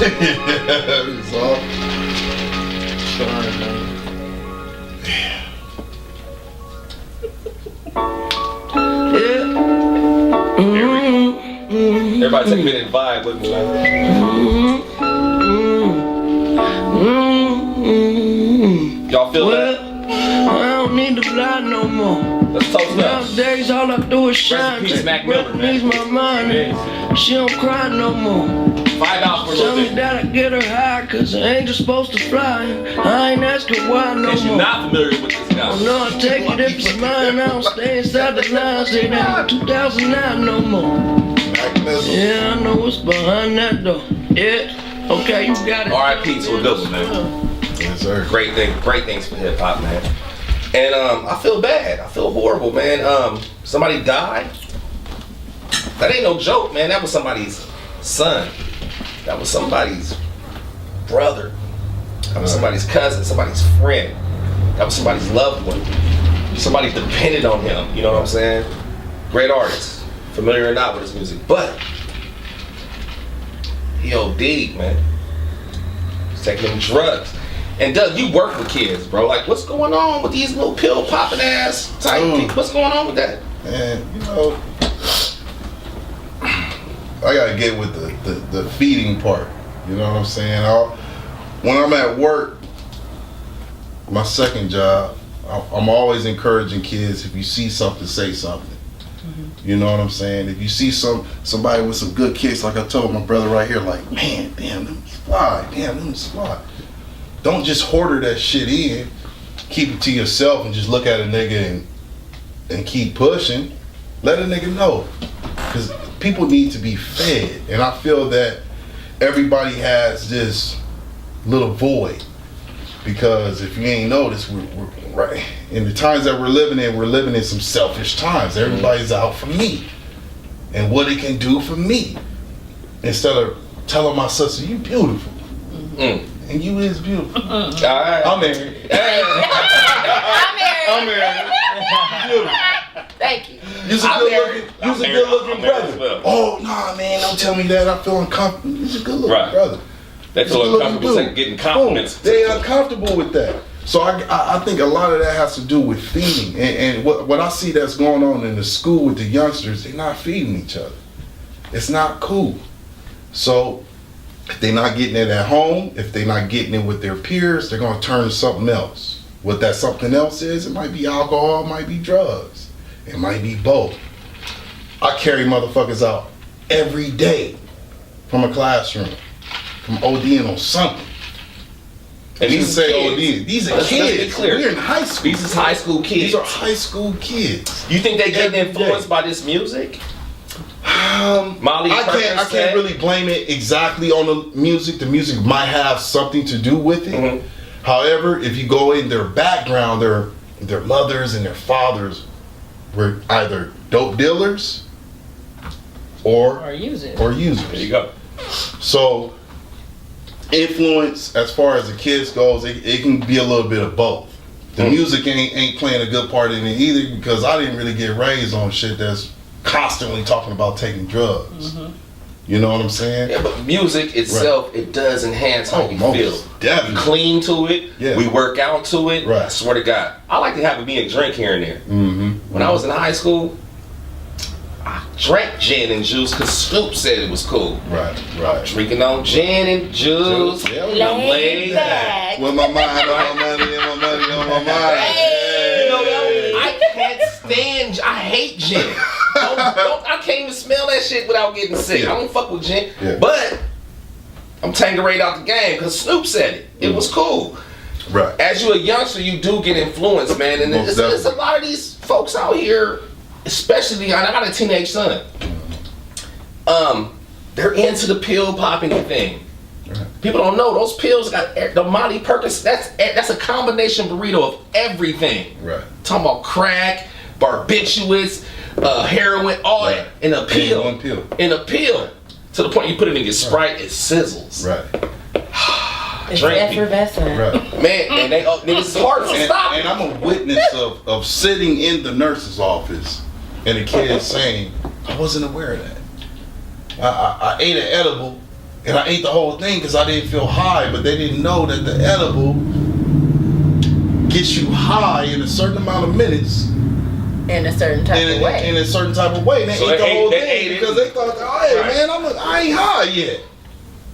It's all. Sorry, man. Everybody take a minute and vibe with me, man. Y'all feel that? I don't need to lie no more. Let's toast up. Nowadays all I do is shine. Rest in peace, Mac Miller, man. Needs my mind. She don't cry no more. $5 for a Tell little me bit. that I get her high, cause the angel's supposed to fly. I ain't asking why no If you're more. not familiar with this guy. Oh no, I take it if it's mine. I don't stay inside the lines. It ain't 2009 no more. Yeah, I know what's behind that door. Yeah, okay, you got it. R.I.P. to a good one, man. Yes, sir. Great things for hip hop, man. And I feel bad. I feel horrible, man. Somebody died. That ain't no joke, man. That was somebody's son. That was somebody's brother. That was somebody's cousin, somebody's friend. That was somebody's loved one. Somebody depended on him, you know what I'm saying? Great artist. Familiar or not with his music. But he OD'd, man. He's taking them drugs. And Doug, you work with kids, bro. Like, what's going on with these little pill popping ass type people? What's going on with that? Man, you know, I gotta get with the feeding part. You know what I'm saying? When I'm at work, my second job, I'm always encouraging kids, if you see something, say something. You know what I'm saying? If you see somebody with some good kicks, like I told my brother right here, like, man, damn, them fly, don't just hoarder that shit in, keep it to yourself and just look at a nigga and keep pushing. Let a nigga know. Because people need to be fed. And I feel that everybody has this little void. Because if you ain't noticed, we're right in the times that we're living in some selfish times. Everybody's out for me and what it can do for me. Instead of telling my sister, you beautiful. And you is beautiful. All right. I'm married. I'm married. Beautiful. Thank you. You's a good looking brother. Well. Oh, nah, man, don't tell me that. I feel uncomfortable. You's a good looking Right. brother. They feel uncomfortable getting compliments. They uncomfortable with that. So I think a lot of that has to do with feeding. And what I see that's going on in the school with the youngsters, they're not feeding each other. It's not cool. So if they're not getting it at home, if they're not getting it with their peers, they're going to turn to something else. What that something else is, it might be alcohol, it might be drugs. It might be both. I carry motherfuckers out every day from a classroom, from ODing on something. And these say kids. OD. These are Let's be kids. clear. We're in high school. These is high school kids. These are high school kids. You think they getting Every influenced day. by this music? Molly, I can't really blame it exactly on the music. The music might have something to do with it. Mhm. However, if you go in their background, their mothers and their fathers were either dope dealers or users. There you go. So influence as far as the kids goes, it can be a little bit of both. The music ain't playing a good part in it either, because I didn't really get raised on shit that's constantly talking about taking drugs. You know what I'm saying? Yeah, but music itself, it does enhance how you most feel. definitely. We clean to it. Yeah. We work out to it. Right. I swear to God. I like to have me a drink here and there. When I was in high school, I drank gin and juice because Snoop said it was cool. Right. Drinking on gin and juice. Yeah, I'm laid back. With my mind on my money and my money on my mind. You know, I can't stand, I hate gin. I can't even smell that shit without getting sick. I don't fuck with gin. Yeah. But I'm Tanqueray out the game because Snoop said it. It was cool. Right. As you're a youngster, you do get influenced, man. And Most there's a lot of these folks out here, especially, I got a teenage son. They're into the pill popping thing. Right. People don't know those pills got the Molly Perkins. That's a combination burrito of everything. Right. Talking about crack, barbiturates, heroin, all that in a pill. In one pill. In a pill. To the point you put it in your Sprite, it sizzles. Right. It's Drink. effervescent. Right. Man, and it's hard to stop. And I'm a witness of sitting in the nurse's office and a kid saying, I wasn't aware of that. I ate an edible And I ate the whole thing because I didn't feel high, but they didn't know that the edible gets you high in a certain amount of minutes. In a certain type of way. In a certain type of way. And they So ate the whole they thing ate it. because they thought, oh, hey, Right. man, I ain't high yet.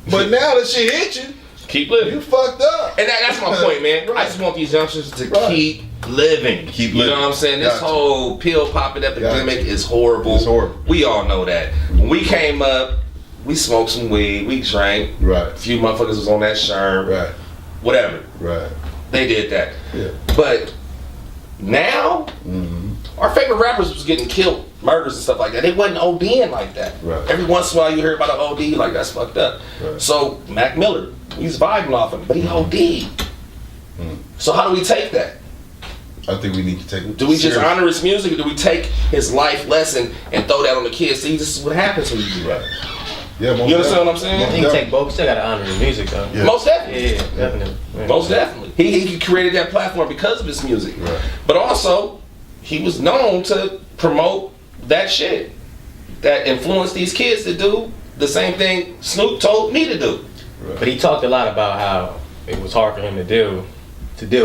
But now that shit hit you, Keep living. you fucked up. And that's my point, man. Right. I just want these youngsters to Right. keep living. Keep You living. know what I'm saying? This Gotcha. whole pill popping epidemic is horrible. It's horrible. We all know that. When we came up, we smoked some weed, we drank. Right. A few motherfuckers was on that sherm. Right. Whatever. Right. They did that. Yeah. But now, Mm-hmm. our favorite rappers was getting killed, murders and stuff like that. They wasn't ODing like that. Right. Every once in a while you hear about an OD, like that's fucked up. Right. So Mac Miller, he's vibing off him, but he OD'd. So how do we take that? I think we need to take it. Do we just serious. honor his music, or do we take his life lesson and throw that on the kids? See, this is what happens when you do that. Yeah, most You understand what I'm definitely. saying? You can take both. You still gotta honor the music though. Yeah. Most definitely. Yeah, definitely. Yeah. Most definitely. He created that platform because of his music. Right. But also, he was known to promote that shit that influenced these kids to do the same thing Snoop told me to do. But he talked a lot about how it was hard for him to deal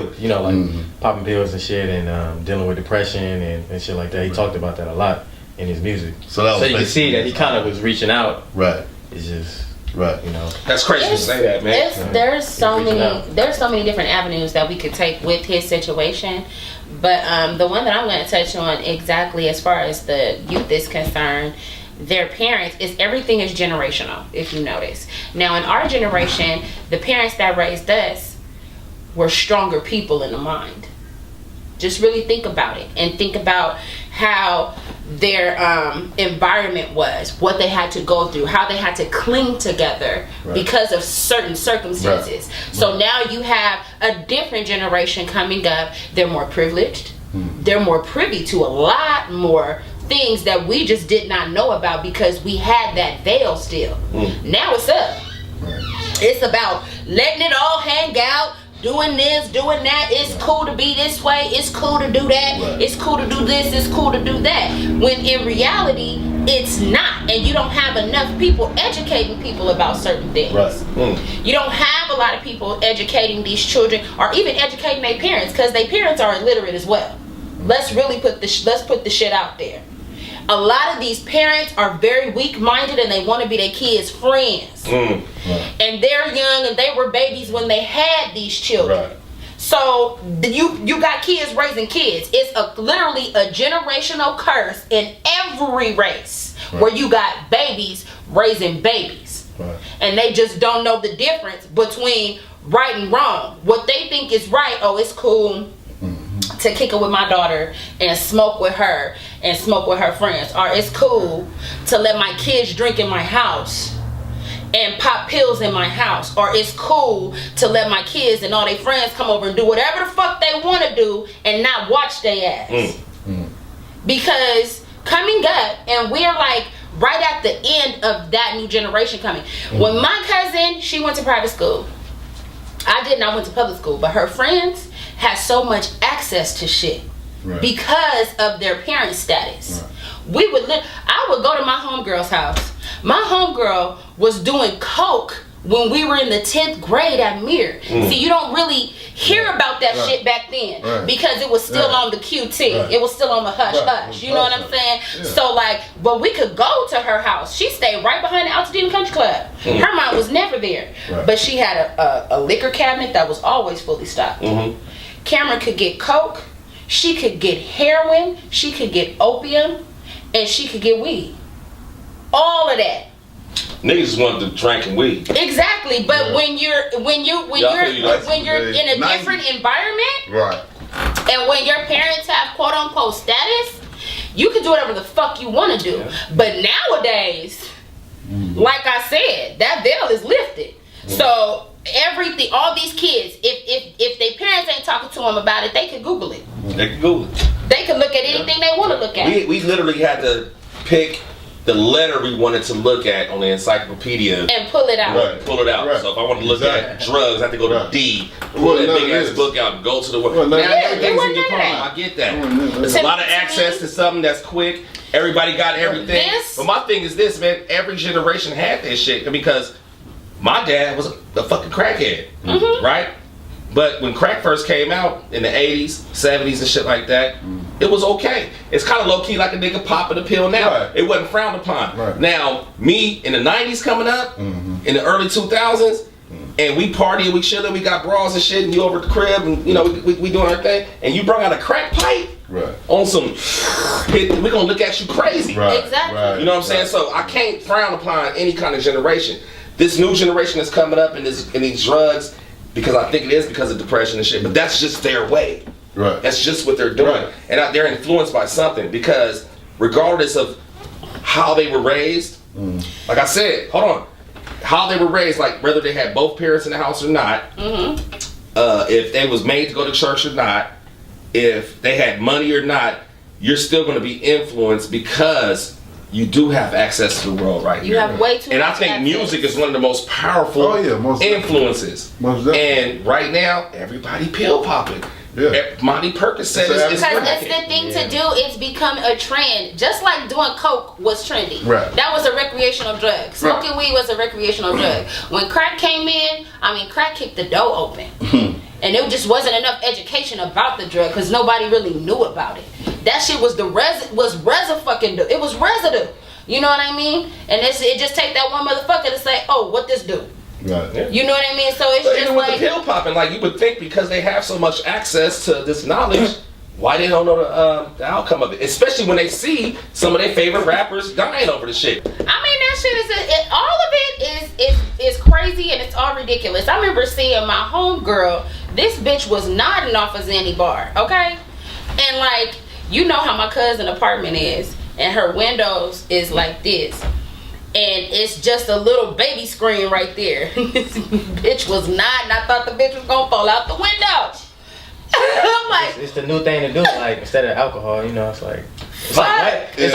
with, you know, like popping pills and shit, and dealing with depression and shit like that. He talked about that a lot in his music. So that was you can see basically- that he kind of was reaching out. Right. It's just, Right. you know. That's crazy to say that, man. There's so Reaching many out. there's so many different avenues that we could take with his situation, but the one that I'm going to touch on exactly as far as the youth is concerned, their parents, is everything is generational. If you notice, now in our generation, the parents that raised us were stronger people in the mind. Just really think about it, and think about how their environment was, what they had to go through, how they had to cling together because of certain circumstances. So now you have a different generation coming up. They're more privileged. They're more privy to a lot more things that we just did not know about because we had that veil still. Now it's up. It's about letting it all hang out, doing this, doing that. It's cool to be this way. It's cool to do that. It's cool to do this. It's cool to do that. When in reality, it's not. And you don't have enough people educating people about certain things. Right. You don't have a lot of people educating these children, or even educating their parents, because their parents are illiterate as well. Let's really put the shit out there. A lot of these parents are very weak-minded, and they want to be their kids' friends. And they're young, and they were babies when they had these children. Right. So you got kids raising kids. It's literally a generational curse in every race where you got babies raising babies. Right. And they just don't know the difference between right and wrong. What they think is right, oh, it's cool to kick it with my daughter and smoke with her and smoke with her friends, or it's cool to let my kids drink in my house and pop pills in my house, or it's cool to let my kids and all their friends come over and do whatever the fuck they want to do and not watch their ass. Because coming up, and we're like right at the end of that new generation coming. When my cousin, she went to private school. I didn't. I went to public school, but her friends had so much access to shit because of their parent status. I would go to my homegirl's house. My homegirl was doing coke when we were in the 10th grade at Mir. See, you don't really hear about that shit back then because it was still on the QT. It was still on the hush hush. You know what I'm saying? Yeah. So like, but we could go to her house. She stayed right behind the Altadena Country Club. Her mom was never there, but she had a liquor cabinet that was always fully stocked. Cameron could get coke, she could get heroin, she could get opium, and she could get weed. All of that. Niggas want to drink and weed. Exactly, but when you're in a different environment, and when your parents have quote unquote status, you can do whatever the fuck you want to do. But nowadays, like I said, that veil is lifted. So everything, all these kids, if their parents ain't talking to them about it, they can Google it. They can Google it. They can look at anything they want to look at. We literally had to pick the letter we wanted to look at on the encyclopedia and pull it out. Pull it out. So if I want to look at drugs, I have to go to D, pull that big ass book out, and go to the word. Now, everything's in your palm. I get that. There's a lot of access to something that's quick. Everybody got everything. But my thing is this, man. Every generation had this shit because my dad was a fucking crackhead, right? But when crack first came out in the 80s, 70s and shit like that, it was okay. It's kind of low key like a nigga popping a pill now. Right. It wasn't frowned upon. Right. Now, me in the 90s coming up, in the early 2000s, and we partying, we chilling, we got bras and shit, and you over at the crib, and you know, we doing our thing, and you bring out a crack pipe Right. on some, we gonna look at you crazy. Right. Exactly. Right. You know what I'm saying? So I can't frown upon any kind of generation. This new generation that's coming up in these drugs, because I think it is because of depression and shit, but that's just their way. Right. That's just what they're doing. Right. And they're influenced by something, because regardless of how they were raised, like I said, hold on, how they were raised, like whether they had both parents in the house or not, if they was made to go to church or not, if they had money or not, you're still going to be influenced because you do have access to the world right You now. have way too And much I think access. music is one of the most powerful most influences. Most definitely. And right now, everybody pill popping. Yeah. Monty Percocet It's is Because cracking. it's the thing to do. It's become a trend. Just like doing coke was trendy. Right. That was a recreational drug. Smoking weed was a recreational drug. When crack came in, I mean, crack kicked the door open. And there just wasn't enough education about the drug because nobody really knew about it. That shit was it was residue. You know what I mean? And it just take that one motherfucker to say, oh, what this do? Right. Yeah. You know what I mean? So it's But just even with like, the pill popping, like you would think because they have so much access to this knowledge, why they don't know the outcome of it? Especially when they see some of their favorite rappers dying over the shit. I mean, that shit is all of it is crazy and it's all ridiculous. I remember seeing my homegirl. This bitch was nodding off a Zanny bar, okay? And like, you know how my cousin apartment is, and her windows is like this, and it's just a little baby screen right there. This bitch was nodding. I thought the bitch was gonna fall out the window. I'm like, It's the new thing to do. Like instead of alcohol, you know, it's like What? it's